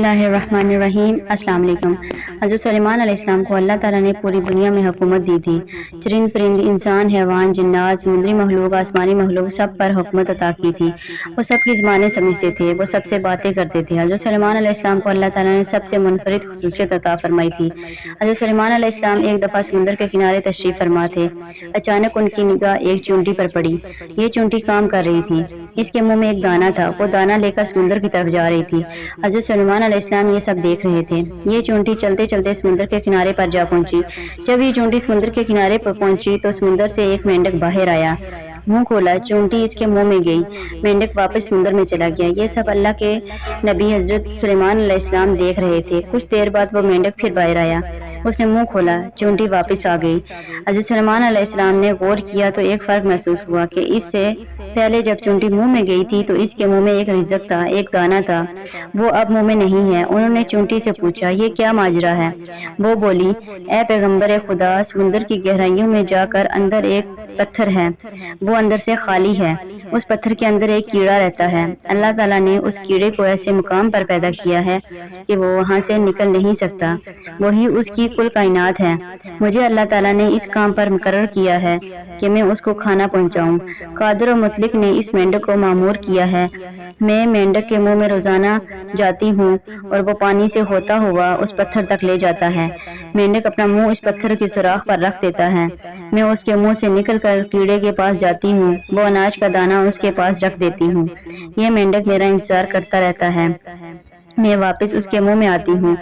बिस्मिल्लाहिर्रहमानिर्रहीम। अस्सलाम वालेकुम। हज़रत सुलेमान अलैहिस्सलाम को अल्लाह ताला ने पूरी दुनिया में हुकूमत दी थी। चरिंद परिंद, इंसान, हैवान, जिन्नात, समुद्री मखलूक, आसमानी मखलूक सब पर हुकूमत अता की थी। वो सबकी ज़बानें समझते थे, वो सबसे बातें करते थे। हज़रत सुलेमान अलैहिस्सलाम को अल्लाह ताला ने सबसे मुनफरिद खुसूसियत अता फरमाई थी। हज़रत सुलेमान अलैहिस्सलाम एक दफ़ा समुंदर के किनारे तशरीफ़ फरमा थे। अचानक उनकी निगाह एक चूंटी पर पड़ी। ये चूंटी काम कर रही थी। इसके मुंह में एक दाना था। वो दाना लेकर समुंदर की तरफ जा रही थी। हज़रत सुलेमान अलैहिस्सलाम ये सब देख रहे थे। ये चूंटी चलते चलते समुंदर के किनारे पर जा पहुंची। जब ये चूंटी समुंदर के किनारे पर पहुंची तो समुंदर से एक मेंढक बाहर आया। मुंह खोला, चूंटी इसके मुंह में गई। मेंढक वापस समुंदर में चला गया। ये सब अल्लाह के नबी हज़रत सुलेमान अलैहिस्सलाम देख रहे थे। कुछ देर बाद वो मेंढक फिर बाहर आया। उसने मुंह खोला, चूंटी वापस आ गई। हज़रत सुलेमान अलैहिस्सलाम ने गौर किया तो एक फ़र्क महसूस हुआ कि इससे पहले जब चूंटी मुंह में गई थी तो इसके मुंह में एक रिज़्क था, एक दाना था। वो अब मुंह में नहीं है। उन्होंने चूंटी से पूछा, ये क्या माजरा है? वो बोली, ए पैगंबर खुदा, समुंदर की गहराइयों में जाकर अंदर एक पत्थर है। वो अंदर से खाली है। उस पत्थर के अंदर एक कीड़ा रहता है। अल्लाह ताला ने उस कीड़े को ऐसे मुकाम पर पैदा किया है कि वो वहाँ से निकल नहीं सकता। वही उसकी कुल कायनात है। मुझे अल्लाह ताला ने इस काम पर मुकर्रर किया है कि मैं उसको खाना पहुँचाऊँ। कादिर और मुतलिक ने इस मेंढक को मामूर किया है। मैं मेंढक के मुंह में रोजाना जाती हूँ और वो पानी से होता हुआ उस पत्थर तक ले जाता है। मेंढक अपना मुंह इस पत्थर के सुराख पर रख देता है। मैं उसके मुंह से निकलकर कीड़े के पास जाती हूँ। वो अनाज का दाना उसके पास रख देती हूँ। यह मेंढक मेरा इंतजार करता रहता है। मैं वापस उसके मुंह में आती हूँ।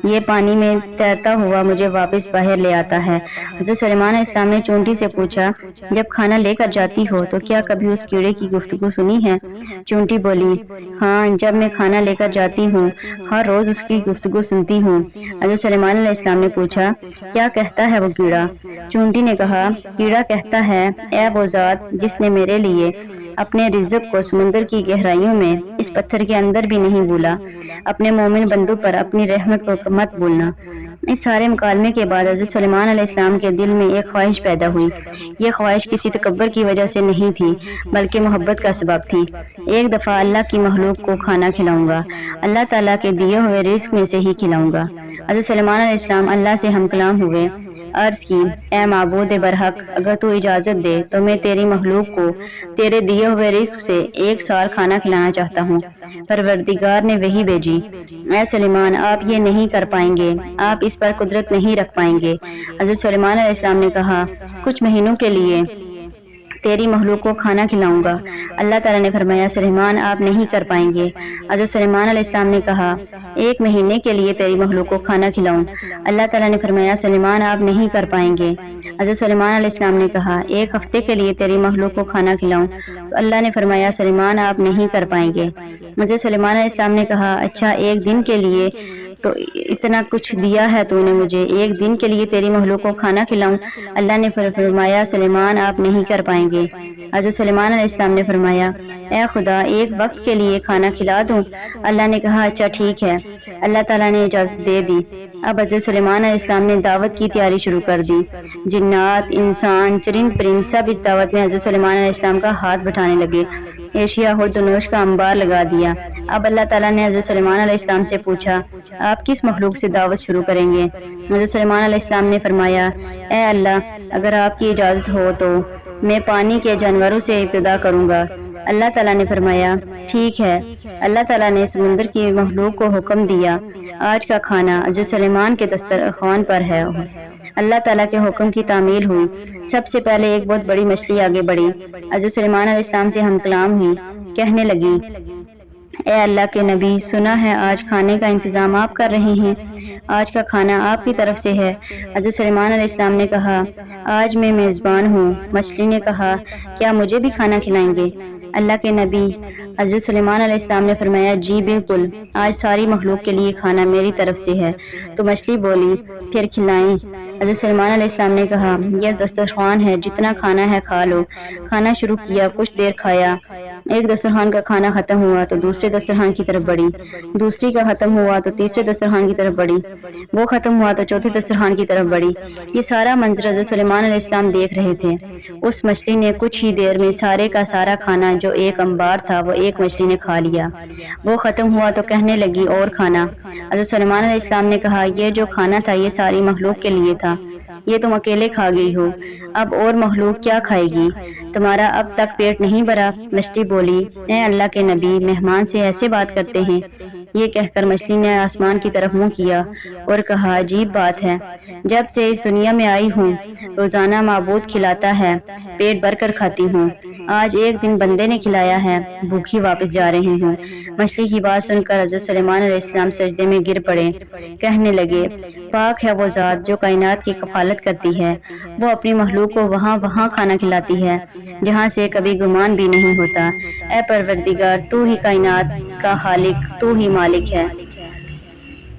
ये पानी में तैरता हुआ मुझे वापस बाहर ले आता है। हज़रत सुलेमान अलैहिस्सलाम ने चूंटी से पूछा, जब खाना लेकर जाती हो तो क्या कभी उस कीड़े की गुफ्तगू सुनी है? चूंटी बोली, हाँ, जब मैं खाना लेकर जाती हूँ हर रोज उसकी गुफ्तगू सुनती हूँ। हज़रत सुलेमान अलैहिस्सलाम ने पूछा, क्या कहता है वो कीड़ा? चूंटी ने कहा, कीड़ा कहता है, ए वो ज़ात जिसने मेरे लिए अपने रिज़्क को समुंदर की गहराइयों में इस पत्थर के अंदर भी नहीं भूला, अपने मोमिन बंदों पर अपनी रहमत को मत भूलना। इस सारे मुकालमे के बाद हज़रत सुलेमान अलैहिस्सलाम के दिल में एक ख्वाहिश पैदा हुई। ये ख्वाहिश किसी तकब्बर की वजह से नहीं थी, बल्कि मोहब्बत का सबब थी। एक दफ़ा अल्लाह की मखलूक को खाना खिलाऊंगा, अल्लाह ताला के दिए हुए रिज़्क में से ही खिलाऊंगा। हज़रत सुलेमान अलैहिस्सलाम अल्लाह से हमकलाम हुए। अर्ज़ की, ए माबूद बरहक, अगर तू इजाज़त दे तो मैं तेरी मखलूक को तेरे दिए हुए रिज़्क से एक साल खाना खिलाना चाहता हूँ। परवरदिगार ने वही भेजी, ए सुलेमान, आप ये नहीं कर पाएंगे, आप इस पर कुदरत नहीं रख पाएंगे। हज़रत सुलेमान अलैहिस्सलाम ने कहा, कुछ महीनों के लिए तेरी मखलूक को खाना खिलाऊंगा। अल्लाह ताला ने फरमाया, सुलेमान, आप नहीं कर पाएंगे। हज़रत सुलेमान अलैहिस्सलाम ने कहा, एक महीने के लिए तेरी मखलूक को खाना खिलाऊं। अल्लाह ताला ने फरमाया, सुलेमान, आप नहीं कर पाएंगे। हज़रत सुलेमान अलैहिस्सलाम ने कहा, एक हफ्ते के लिए तेरी मखलूक को खाना खिलाऊं। तो अल्लाह ने फरमाया, सुलेमान, आप नहीं कर पाएंगे। हज़रत सुलेमान अलैहिस्सलाम ने कहा, अच्छा, एक दिन के लिए तो इतना कुछ दिया है तूने मुझे, एक दिन के लिए तेरी मखलूक को खाना खिलाऊं? अल्लाह ने फरमाया, सुलेमान, आप नहीं कर पाएंगे। हज़रत सुलेमान अलैहिस्सलाम ने फरमाया, ए खुदा, एक वक्त के लिए खाना खिला दूं? अल्लाह ने कहा, अच्छा ठीक है। अल्लाह ताला ने इजाज़त दे दी। अब हज़रत सुलेमान अलैहिस्सलाम ने दावत की तैयारी शुरू कर दी। जिन्नात, इंसान, चरिंद परिंद सब इस दावत में हज़रत सुलेमान अलैहिस्सलाम का हाथ बटाने लगे। एशिया हुर्दनोश का अंबार लगा दिया। अब अल्लाह ताला ने हज़रत सुलेमान अलैहिस्सलाम से पूछा, आप किस मखलूक से दावत शुरू करेंगे? हज़रत सुलेमान अलैहिस्सलाम ने फरमाया, ए अल्लाह, अगर आपकी इजाज़त हो तो मैं पानी के जानवरों से इब्तिदा करूँगा। अल्लाह ताला ने फरमाया, ठीक है। अल्लाह ताला ने समुंदर की मखलूक को हुक्म दिया, आज का खाना हज़रत सुलेमान के दस्तरखान पर है। अल्लाह ताला के हुक्म की तामील हुई। सबसे पहले एक बहुत बड़ी मछली आगे बढ़ी। हज़रत सुलेमान अलैहिस्सलाम से हमकलाम हुई, कहने लगी, ए अल्लाह के नबी, सुना है आज खाने का इंतज़ाम आप कर रहे हैं, आज का खाना आपकी तरफ से है। हज़रत सुलेमान अलैहिस्सलाम ने कहा, आज मैं मेज़बान हूँ। मछली ने कहा, क्या मुझे भी खाना खिलाएंगे? अल्लाह के नबी हज़रत सुलेमान अलैहिस्सलाम ने फरमाया, जी बिल्कुल, आज सारी मखलूक के लिए खाना मेरी तरफ से है। तो मछली बोली, फिर खिलाएं। हज़रत सुलेमान अलैहिस्सलाम ने कहा, यह दस्तरखान है, जितना खाना है खा लो। खाना शुरू किया, कुछ देर खाया। ایک دسترخوان کا کھانا ختم ہوا تو دوسرے دسترخوان کی طرف بڑھی، دوسری کا ختم ہوا تو تیسرے دسترخوان کی طرف بڑھی، وہ ختم ہوا تو چوتھے دسترخوان کی طرف بڑھی۔ یہ سارا منظر حضرت سلیمان علیہ السلام دیکھ رہے تھے۔ اس مچھلی نے کچھ ہی دیر میں سارے کا سارا کھانا جو ایک انبار تھا وہ ایک مچھلی نے کھا لیا۔ وہ ختم ہوا تو کہنے لگی اور کھانا۔ حضرت سلیمان علیہ السلام نے کہا یہ جو کھانا تھا یہ ساری مخلوق کے لیے تھا، یہ تم اکیلے کھا گئی ہو، اب اور مخلوق کیا کھائے گی؟ تمہارا اب تک پیٹ نہیں بھرا؟ مچھلی بولی اے اللہ کے نبی، مہمان سے ایسے بات کرتے ہیں؟ یہ کہہ کر مچھلی نے آسمان کی طرف منہ کیا اور کہا عجیب بات ہے، جب سے اس دنیا میں آئی ہوں روزانہ معبود کھلاتا ہے، پیٹ بھر کر کھاتی ہوں، آج ایک دن بندے نے کھلایا ہے، بھوکھی واپس جا رہی ہوں۔ مچھلی کی بات سن کر حضرت سلیمان علیہ السلام سجدے میں گر پڑے، کہنے لگے پاک ہے وہ ذات جو کائنات کی کفالت کرتی ہے، وہ اپنی مخلوق کو وہاں کھانا کھلاتی ہے جہاں سے کبھی گمان بھی نہیں ہوتا۔ اے پروردگار، تو ہی کائنات کا خالق، تو ہی مالک ہے،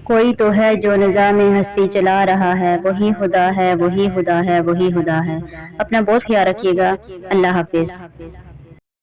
کوئی تو ہے جو نظام ہستی چلا رہا ہے، وہی خدا ہے، وہی خدا ہے، وہی خدا ہے۔ اپنا بہت خیال رکھیے گا، اللہ حافظ۔